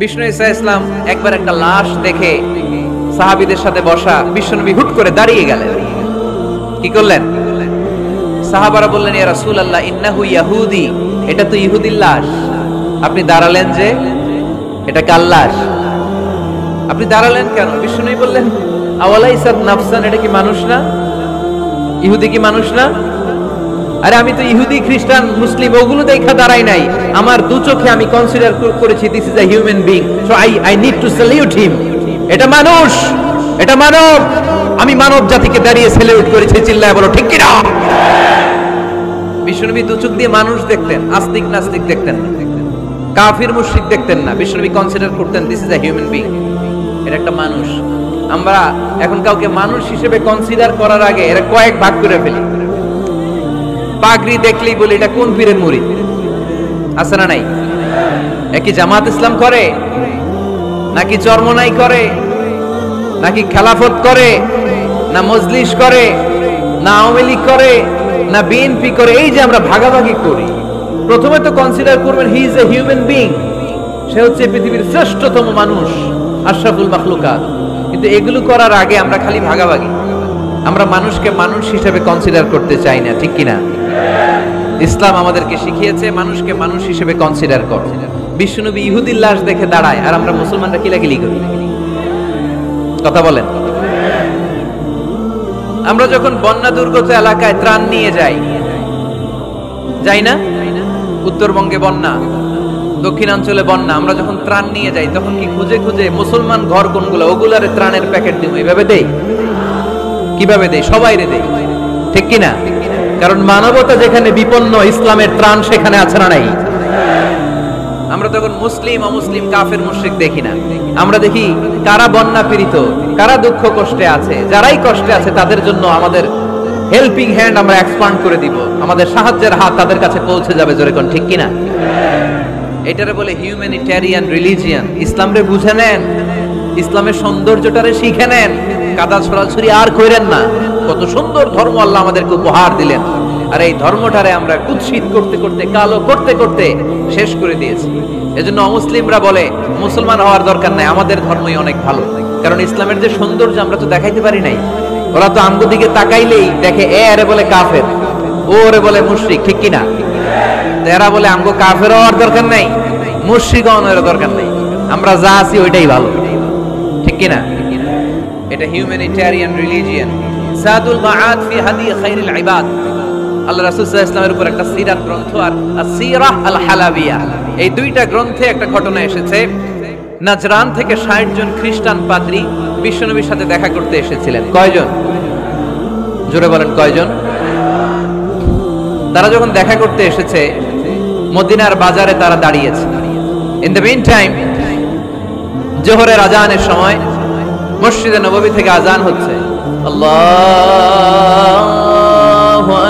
বিষ্ণু ঈসা ইসলাম একবার একটা লাশ দেখে সাহাবীদের সাথে বসা, বিশ্বনবী হুট করে দাঁড়িয়ে গেলেন। কি করলেন? সাহাবারা বললেন, ইয়া রাসূলুল্লাহ ইন্নাহু ইয়াহুদি, এটা তো ইহুদির লাশ। আপনি দাঁড়ালেন যে, এটা কার লাশ? আপনি দাঁড়ালেন কেন? বিশ্বনবী বললেন, আওয়ালাইসাত নাফসান, এটা কি মানুষ না? ইহুদি কি মানুষ না? আরে আমি তো ইহুদি, খ্রিস্টান, মুসলিম ওগুলো দেখা দাঁড়াই নাই, আমার দু চোখে আমি কনসিডার করেছি this is a human being, so I need to salute হিম। এটা মানুষ, এটা মানব, আমি মানব জাতিকে দাঁড়িয়ে স্যালিউট করেছি। চিল্লায় বলো ঠিক কি না? বিশ্বনবী দু চোখ দিয়ে মানুষ দেখতেন, আস্তিক নাস্তিক দেখতেন না, কাফির মুশরিক দেখতেন না। বিশ্বনবী কনসিডার করতেন this is a human being, এটা একটা মানুষ। আমরা এখন কাউকে মানুষ হিসেবে কনসিডার করার আগে এরা কয়েক ভাগ করে ফেলি। পাগড়ি দেখলেই বলি এটা কোন পীরের মুরিদ, আছে না নাই? একই জামাত ইসলাম করে, নাকি চরমনাই করে, নাকি খেলাফত করে, না মজলিস করে, না আওয়ামী লীগ করে, না বিএনপি করে? এই যে আমরা ভাগাভাগি করি, প্রথমে তো কনসিডার করবেন he is a human being, সে হচ্ছে পৃথিবীর শ্রেষ্ঠতম মানুষ, আশরাফুল মাখলুকাত। কিন্তু এগুলো করার আগে আমরা খালি ভাগাভাগি, আমরা মানুষকে মানুষ হিসেবে কনসিডার করতে চাই না, ঠিক কিনা? ইসলাম আমাদেরকে শিখিয়েছে মানুষকে মানুষ হিসেবে কনসিডার কর। বিশ্বনবী ইহুদির লাশ দেখে দাঁড়ায়, আর আমরা মুসলমানরা কিলাকিলি করি। কথা বলেন। আমরা যখন বন্যা দুর্গত এলাকায় ত্রাণ নিয়ে যাই, যাই না? উত্তরবঙ্গে বন্যা, দক্ষিণাঞ্চলে বন্যা, আমরা যখন ত্রাণ নিয়ে যাই তখন কি খুঁজে খুঁজে মুসলমান ঘর কোনগুলো ওগুলারে ত্রাণের প্যাকেট দিব এইভাবে দেই? কিভাবে দেই? সবাই রে দেই, ঠিক কিনা? কারণ মানবতা যেখানে বিপন্ন, ইসলামের ত্রাণ সেখানে আছে না নাই? আমরা তখন মুসলিম অমুসলিম কাফের মুশরিক দেখি না, আমরা দেখি কারা বন্যা পীড়িত, কারা দুঃখ কষ্টে আছে। যারাই কষ্টে আছে তাদের জন্য আমাদের হেল্পিং হ্যান্ড আমরা এক্সপান্ড করে দিব, আমাদের সাহায্যের হাত তাদের কাছে পৌঁছে যাবে। জোরে কোন ঠিক কিনা? এটারে বলে হিউম্যানিটেরিয়ান রিলিজিয়ান। ইসলামরে বুঝে নেন, ইসলামের সৌন্দর্যটারে শিখে নেন, কাদা ছড়াছড়ি আর কইরেন না। কত সুন্দর ধর্ম আল্লাহ আমাদেরকে উপহার দিলেন, আর এই ধর্মটারে আমরা কুৎসিত করতে করতে, কালো করতে করতে শেষ করে দিয়েছি। এজন্য অমুসলিমরা বলে মুসলমান হওয়ার দরকার নাই, আমাদের ধর্মই অনেক ভালো। কারণ ইসলামের যে সৌন্দর্য আমরা তো দেখাইতে পারি নাই। ওরা তো আমগো দিকে তাকাইলেই দেখে এ আরে বলে কাফের, ও রে বলে মুশরিক, ঠিক কিনা? এরা বলে আমগো কাফের হওয়ার দরকার নাই, মুশরিক হওয়ার দরকার নাই, আমরা যা আছি ওইটাই ভালো, ঠিক কিনা? এটা হিউম্যানিটেরিয়ান রিলিজিয়ান। সাদুল মাআদ ফি হাদি খায়রুল ইবাদ, আল্লাহ রাসূল সাল্লাল্লাহু আলাইহি ওয়াসাল্লামের উপর একটা সিরাত গ্রন্থ আর আসিরাহ আল হালাবিয়া, এই দুইটা গ্রন্থে একটা ঘটনা এসেছে। নাজরান থেকে ৬০ জন খ্রিস্টান পাদ্রী বিশ্বনবীর সাথে দেখা করতে এসেছিলেন। কয়জন? জোরে বলেন কয়জন? তারা যখন দেখা করতে এসেছে, মদিনার বাজারে তারা দাঁড়িয়েছে। ইন দ্য মিন টাইম জোহরের আজানের সময় মসজিদে নববী থেকে আজান হচ্ছে। আল্লাহু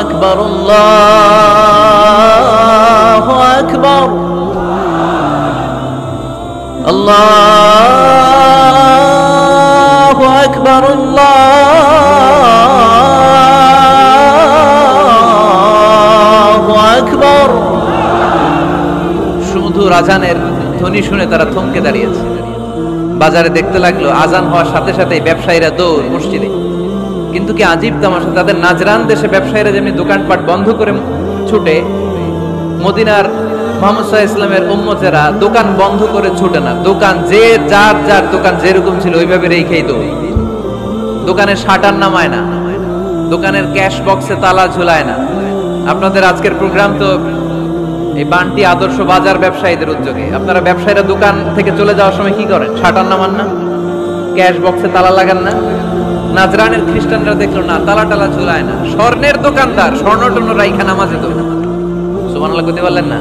আকবার, আল্লাহু আকবার, আল্লাহু আকবার, আল্লাহু আকবার। সুমধুর আজানের ধ্বনি শুনে তারা থমকে দাঁড়িয়েছে। বাজারে দেখতে লাগলো আজান হওয়ার সাথে সাথে ব্যবসায়ীরা দৌড় মসজিদে। কিন্তু কি আজীব তামাশা, তাদের নাজরান দেশে ব্যবসায়ীরা যেমনি দোকানপাট বন্ধ করে ছুটে, মদিনার মুহাম্মদ সাল্লাল্লাহু আলাইহি ওয়াসাল্লামের উম্মতেরা দোকান বন্ধ করে ছুটে না। দোকান যে যার যার দোকান যেরকম ছিল ওইভাবে রেখেই দৌড়। দোকানের শাটার নামায় না, দোকানের ক্যাশ বক্সে তালা ঝুলায় না। আপনাদের আজকের প্রোগ্রাম তো এই বান্টি আদর্শ বাজার ব্যবসায়ীদের উদ্যোগে। আপনারা ব্যবসায়ীরা দোকান থেকে চলে যাওয়ার সময় কি করেন? শাটার নামান না, ক্যাশ বক্সে তালা লাগান না। নাজরানের খ্রিস্টানরা দেখলো না, তালা টালা ঝুলায় না। স্বর্ণের দোকানদার স্বর্ণ টর্ণ রাইখা নামাজে তো। সুবহানাল্লাহ কইতে পারলেন না?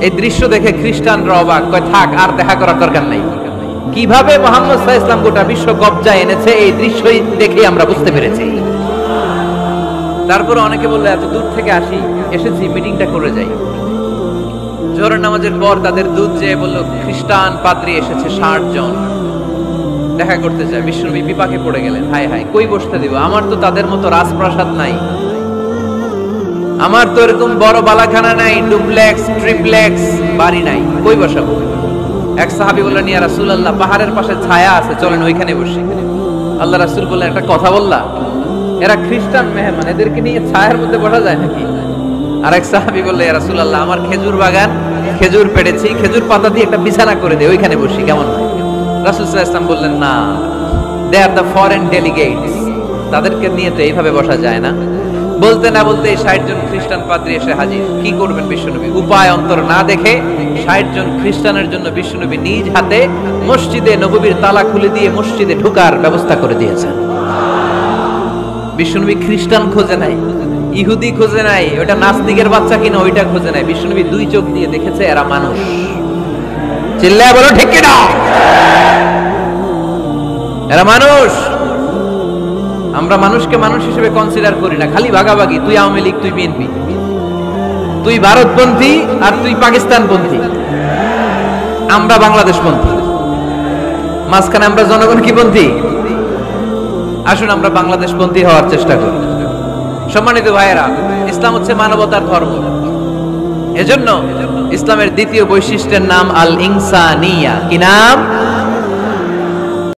এই দৃশ্য দেখে খ্রিস্টানরা অবাক, কয় থাক আর দেখা করার দরকার নাই। কিভাবে মুহাম্মদ সাল্লাল্লাহু আলাইহি ওয়াসাল্লাম গোটা বিশ্ব কবজায় এনেছে এই দৃশ্যই দেখে আমরা বুঝতে পেরেছি। তারপর অনেকে বললো এত দূর থেকে এসেছি মিটিংটা করে যাই। জোহরের নামাজের পর তাদের দুধ যেয়ে বললো খ্রিস্টান পাদ্রী এসেছে ৬০ জন দেখা করতে চায়। বিশ্বনবী বিপাকে পড়ে গেলেন, হায় হায় কই বসতে দিব, আমার তো তাদের মতো রাজপ্রাসাদ নাই। আমার তো এরকম বড় বালাখানা নাই, ডুপ্লেক্স ট্রিপ্লেক্স বাড়ি নাই, কই বসাবো? এক সাহাবী বললেন, ইয়া রাসূলুল্লাহ, পাহাড়ের পাশে ছায়া আছে, চলেন ওইখানে বসি। আল্লাহ রাসূল বললেন, একটা কথা বললা, এরা খ্রিস্টান মেহমান, এদেরকে নিয়ে ছায়ার মধ্যে বসা যায় নাকি? আর এক সাহাবী বললেন, ইয়া রাসূলুল্লাহ, আমার খেজুর বাগান, খেজুর পেড়েছি, খেজুর পাতা দিয়ে একটা বিছানা করে দে, ওইখানে বসি, কেমন হয়? রাসূল সাল্লাল্লাহু আলাইহি ওয়াসাল্লাম বললেন, না, দে আর দ্য ফরেন ডেলিগেটস, তাদেরকে নিয়ে তো এইভাবে বসা যায় না। বলতে না বলতে 60 জন খ্রিস্টান পাদ্রী এসে হাজির। কি করবেন বিশ্বনবী? উপায় অন্তর না দেখে 60 জন খ্রিস্টানের জন্য বিশ্বনবী নিজ হাতে মসজিদে নববীর তালা খুলে দিয়ে মসজিদে ঢোকার ব্যবস্থা করে দিয়েছেন। বিশ্বনবী খ্রিস্টান খোঁজে নাই, ইহুদি খোঁজে নাই, ওটা নাস্তিকের বাচ্চা কিনা ওইটা খোঁজে নাই। বিশ্বনবী দুই চোখ দিয়ে দেখেছে এরা মানুষ। চিল্লায় বলো ঠিক কিনা? এরা মানুষ। আমরা মানুষকে মানুষ হিসেবে কনসিডার করি না, খালি ভাগাভাগি, তুই আওয়ামী লীগ, তুই বিএনপি, তুই ভারতপন্থী আর তুই পাকিস্তানপন্থী, আমরা বাংলাদেশপন্থী, মাঝখানে আমরা জনগণ কি পন্থী? আসুন আমরা বাংলাদেশপন্থী হওয়ার চেষ্টা করি। সম্মানিত ভাইয়েরা, ইসলাম হচ্ছে মানবতার ধর্ম। এজন্য ইসলামের দ্বিতীয় বৈশিষ্ট্যের নাম আল ইনসানিয়া। কি নাম?